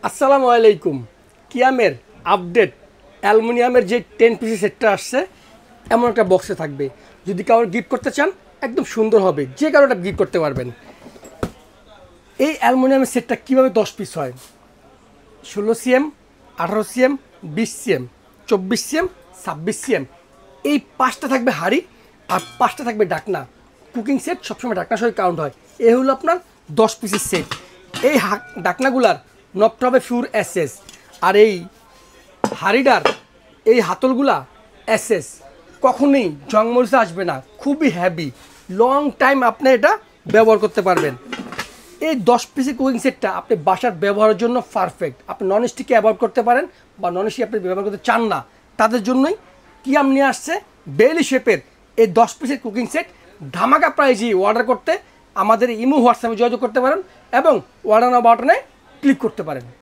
আসসালামু আলাইকুম। কিয়ামের আপডেট অ্যালুমিনিয়ামের যে 10 পিসের সেটটা আসছে এমন একটা বক্সে থাকবে। যদি কারোর গিফট করতে চান একদম সুন্দর হবে, যে কারোটা গিফট করতে পারবেন। এই অ্যালুমিনিয়ামের সেটটা কীভাবে 10 পিস হয়? 16 CM, 18 CM, 20 CM, 24 CM, 26 CM, এই 5টা থাকবে হাঁড়ি আর 5টা থাকবে ডাকনা। কুকিং সেট সবসময় ডাকনা সহ কাউন্ট হয়। এই হলো আপনার 10 পিসের সেট। এই ডাকনাগুলার নবটা হবে ফিউর এসএস, আর এই হাঁড়িটার এই হাতলগুলা এসএস। কখনোই জংমরিচে আসবে না, খুবই হ্যাভি, লং টাইম আপনি এটা ব্যবহার করতে পারবেন। এই 10 পিসের কুকিং সেটটা আপনি বাসার ব্যবহারের জন্য পারফেক্ট। আপনি ননস্টিকে অ্যাভয়েড করতে পারেন, বা ননস্টিক আপনি ব্যবহার করতে চান না, তাদের জন্যই কিয়াম নিয়ে আসছে বেলি শেপের এই 10 পিসের কুকিং সেট। ধামাকা প্রাইজে অর্ডার করতে আমাদের ইমো হোয়াটসঅ্যাপে যোগাযোগ করতে পারেন এবং অর্ডার নাও বাটনে ক্লিক করতে পারেন।